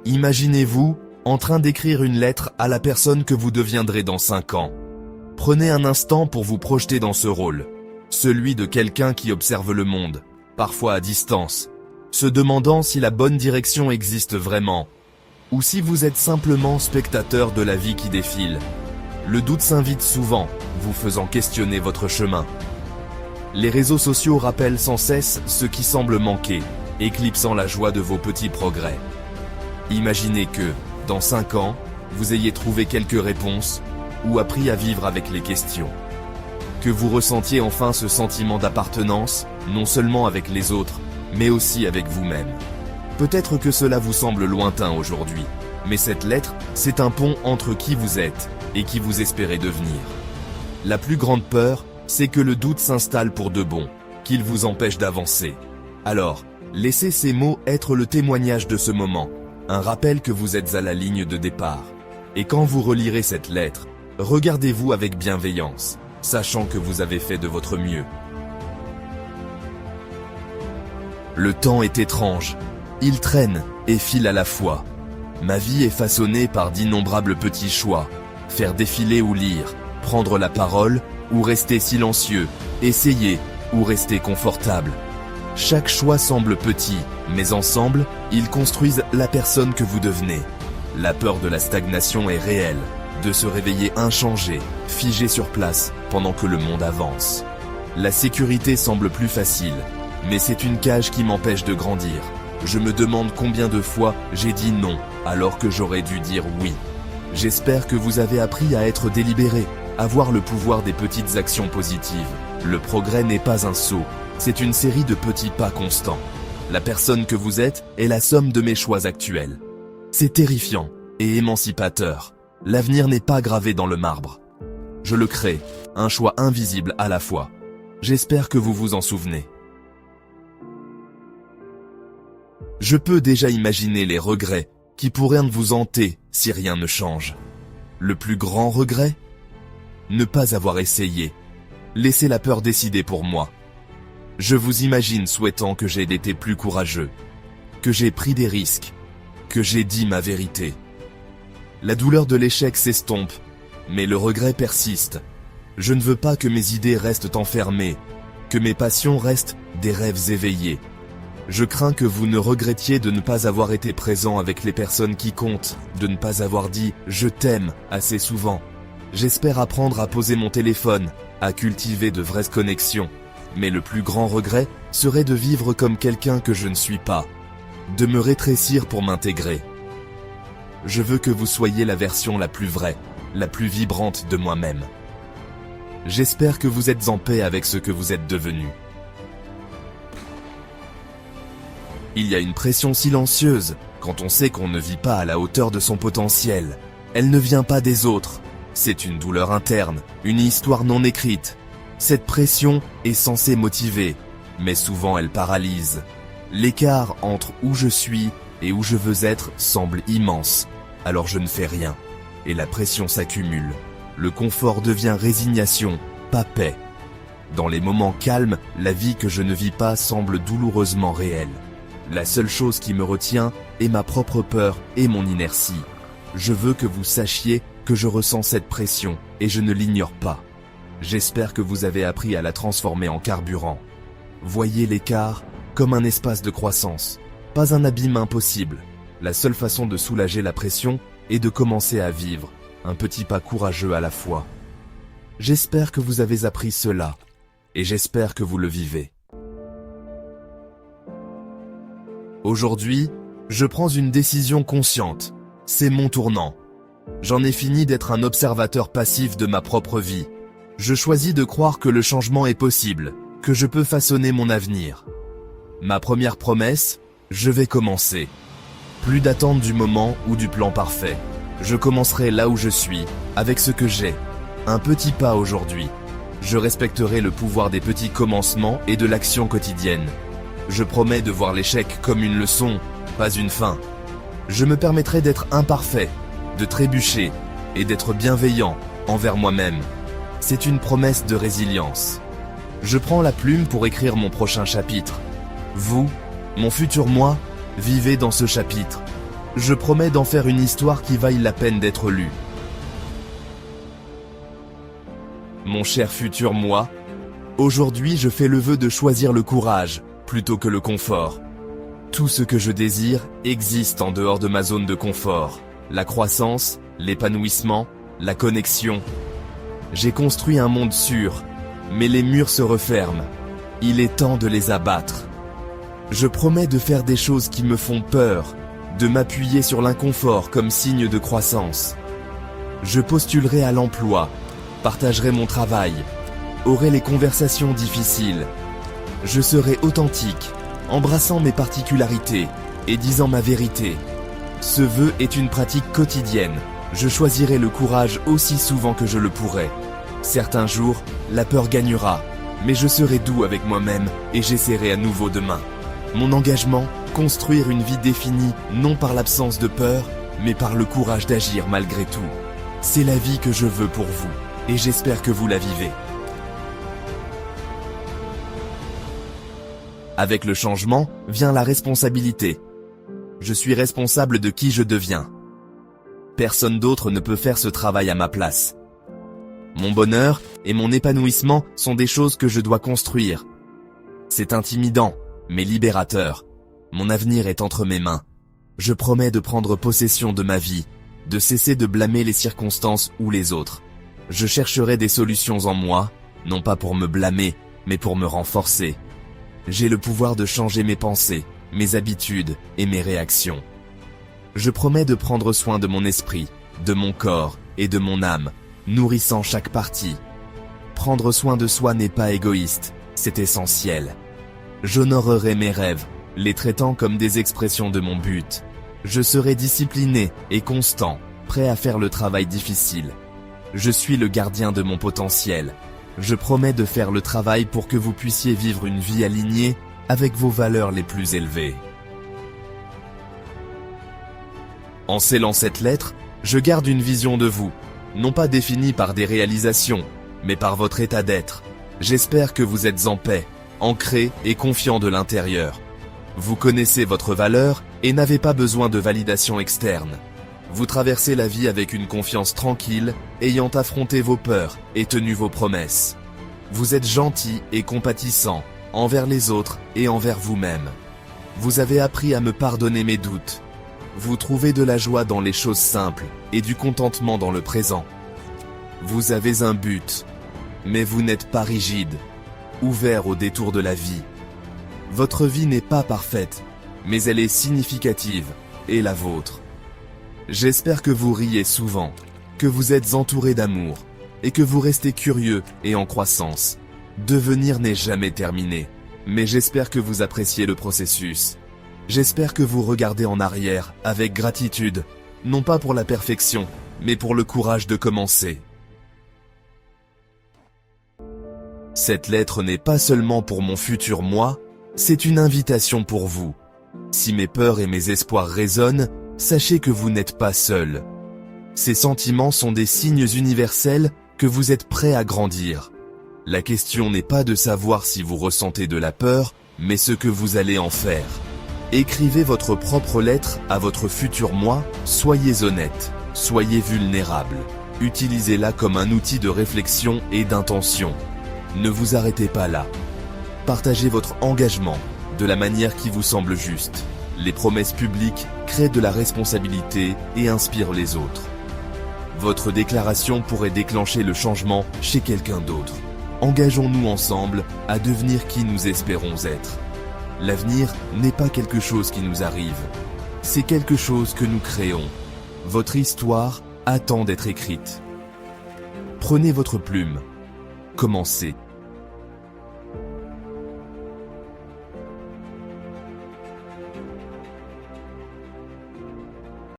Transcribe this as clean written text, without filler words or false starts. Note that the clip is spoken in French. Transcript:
Imaginez-vous en train d'écrire une lettre à la personne que vous deviendrez dans 5 ans. Prenez un instant pour vous projeter dans ce rôle, celui de quelqu'un qui observe le monde, parfois à distance, se demandant si la bonne direction existe vraiment, ou si vous êtes simplement spectateur de la vie qui défile. Le doute s'invite souvent, vous faisant questionner votre chemin. Les réseaux sociaux rappellent sans cesse ce qui semble manquer, éclipsant la joie de vos petits progrès. Imaginez que, dans 5 ans, vous ayez trouvé quelques réponses, ou appris à vivre avec les questions. Que vous ressentiez enfin ce sentiment d'appartenance, non seulement avec les autres, mais aussi avec vous-même. Peut-être que cela vous semble lointain aujourd'hui, mais cette lettre, c'est un pont entre qui vous êtes et qui vous espérez devenir. La plus grande peur, c'est que le doute s'installe pour de bon, qu'il vous empêche d'avancer. Alors, laissez ces mots être le témoignage de ce moment, un rappel que vous êtes à la ligne de départ. Et quand vous relirez cette lettre, regardez-vous avec bienveillance, sachant que vous avez fait de votre mieux. Le temps est étrange. Il traîne et file à la fois. Ma vie est façonnée par d'innombrables petits choix. Faire défiler ou lire, prendre la parole ou rester silencieux, essayer ou rester confortable. Chaque choix semble petit, mais ensemble, ils construisent la personne que vous devenez. La peur de la stagnation est réelle, de se réveiller inchangé, figé sur place, pendant que le monde avance. La sécurité semble plus facile, mais c'est une cage qui m'empêche de grandir. Je me demande combien de fois j'ai dit non, alors que j'aurais dû dire oui. J'espère que vous avez appris à être délibéré, à voir le pouvoir des petites actions positives. Le progrès n'est pas un saut, c'est une série de petits pas constants. La personne que vous êtes est la somme de mes choix actuels. C'est terrifiant et émancipateur. L'avenir n'est pas gravé dans le marbre. Je le crée, un choix invisible à la fois. J'espère que vous vous en souvenez. Je peux déjà imaginer les regrets qui pourraient vous hanter si rien ne change. Le plus grand regret ? Ne pas avoir essayé. Laissez la peur décider pour moi. Je vous imagine souhaitant que j'ai été plus courageux, que j'ai pris des risques, que j'ai dit ma vérité. La douleur de l'échec s'estompe, mais le regret persiste. Je ne veux pas que mes idées restent enfermées, que mes passions restent des rêves éveillés. Je crains que vous ne regrettiez de ne pas avoir été présent avec les personnes qui comptent, de ne pas avoir dit « je t'aime » assez souvent. J'espère apprendre à poser mon téléphone, à cultiver de vraies connexions. Mais le plus grand regret serait de vivre comme quelqu'un que je ne suis pas, de me rétrécir pour m'intégrer. Je veux que vous soyez la version la plus vraie, la plus vibrante de moi-même. J'espère que vous êtes en paix avec ce que vous êtes devenu. Il y a une pression silencieuse quand on sait qu'on ne vit pas à la hauteur de son potentiel. Elle ne vient pas des autres. C'est une douleur interne, une histoire non écrite. Cette pression est censée motiver, mais souvent elle paralyse. L'écart entre où je suis et où je veux être semble immense, alors je ne fais rien. Et la pression s'accumule. Le confort devient résignation, pas paix. Dans les moments calmes, la vie que je ne vis pas semble douloureusement réelle. La seule chose qui me retient est ma propre peur et mon inertie. Je veux que vous sachiez que je ressens cette pression et je ne l'ignore pas. J'espère que vous avez appris à la transformer en carburant. Voyez l'écart comme un espace de croissance, pas un abîme impossible. La seule façon de soulager la pression est de commencer à vivre, un petit pas courageux à la fois. J'espère que vous avez appris cela, et j'espère que vous le vivez. Aujourd'hui, je prends une décision consciente. C'est mon tournant. J'en ai fini d'être un observateur passif de ma propre vie. Je choisis de croire que le changement est possible, que je peux façonner mon avenir. Ma première promesse, je vais commencer. Plus d'attente du moment ou du plan parfait. Je commencerai là où je suis, avec ce que j'ai. Un petit pas aujourd'hui. Je respecterai le pouvoir des petits commencements et de l'action quotidienne. Je promets de voir l'échec comme une leçon, pas une fin. Je me permettrai d'être imparfait, de trébucher et d'être bienveillant envers moi-même. C'est une promesse de résilience. Je prends la plume pour écrire mon prochain chapitre. Vous, mon futur moi, vivez dans ce chapitre. Je promets d'en faire une histoire qui vaille la peine d'être lue. Mon cher futur moi, aujourd'hui je fais le vœu de choisir le courage plutôt que le confort. Tout ce que je désire existe en dehors de ma zone de confort. La croissance, l'épanouissement, la connexion. J'ai construit un monde sûr, mais les murs se referment. Il est temps de les abattre. Je promets de faire des choses qui me font peur, de m'appuyer sur l'inconfort comme signe de croissance. Je postulerai à l'emploi, partagerai mon travail, aurai les conversations difficiles. Je serai authentique, embrassant mes particularités et disant ma vérité. Ce vœu est une pratique quotidienne. Je choisirai le courage aussi souvent que je le pourrai. Certains jours, la peur gagnera, mais je serai doux avec moi-même et j'essaierai à nouveau demain. Mon engagement, construire une vie définie non par l'absence de peur, mais par le courage d'agir malgré tout. C'est la vie que je veux pour vous, et j'espère que vous la vivez. Avec le changement, vient la responsabilité. Je suis responsable de qui je deviens. Personne d'autre ne peut faire ce travail à ma place. Mon bonheur et mon épanouissement sont des choses que je dois construire. C'est intimidant, mais libérateur. Mon avenir est entre mes mains. Je promets de prendre possession de ma vie, de cesser de blâmer les circonstances ou les autres. Je chercherai des solutions en moi, non pas pour me blâmer, mais pour me renforcer. J'ai le pouvoir de changer mes pensées, mes habitudes et mes réactions. Je promets de prendre soin de mon esprit, de mon corps et de mon âme, nourrissant chaque partie. Prendre soin de soi n'est pas égoïste, c'est essentiel. J'honorerai mes rêves, les traitant comme des expressions de mon but. Je serai discipliné et constant, prêt à faire le travail difficile. Je suis le gardien de mon potentiel. Je promets de faire le travail pour que vous puissiez vivre une vie alignée avec vos valeurs les plus élevées. En scellant cette lettre, je garde une vision de vous, non pas définie par des réalisations, mais par votre état d'être. J'espère que vous êtes en paix, ancré et confiant de l'intérieur. Vous connaissez votre valeur et n'avez pas besoin de validation externe. Vous traversez la vie avec une confiance tranquille, ayant affronté vos peurs et tenu vos promesses. Vous êtes gentil et compatissant envers les autres et envers vous-même. Vous avez appris à me pardonner mes doutes. Vous trouvez de la joie dans les choses simples et du contentement dans le présent. Vous avez un but, mais vous n'êtes pas rigide, ouvert au détour de la vie. Votre vie n'est pas parfaite, mais elle est significative, et la vôtre. J'espère que vous riez souvent, que vous êtes entouré d'amour, et que vous restez curieux et en croissance. Devenir n'est jamais terminé, mais j'espère que vous appréciez le processus. J'espère que vous regardez en arrière avec gratitude, non pas pour la perfection, mais pour le courage de commencer. Cette lettre n'est pas seulement pour mon futur moi, c'est une invitation pour vous. Si mes peurs et mes espoirs résonnent, sachez que vous n'êtes pas seul. Ces sentiments sont des signes universels que vous êtes prêt à grandir. La question n'est pas de savoir si vous ressentez de la peur, mais ce que vous allez en faire. Écrivez votre propre lettre à votre futur moi, soyez honnête, soyez vulnérable. Utilisez-la comme un outil de réflexion et d'intention. Ne vous arrêtez pas là. Partagez votre engagement de la manière qui vous semble juste. Les promesses publiques créent de la responsabilité et inspirent les autres. Votre déclaration pourrait déclencher le changement chez quelqu'un d'autre. Engageons-nous ensemble à devenir qui nous espérons être. L'avenir n'est pas quelque chose qui nous arrive, c'est quelque chose que nous créons. Votre histoire attend d'être écrite. Prenez votre plume. Commencez.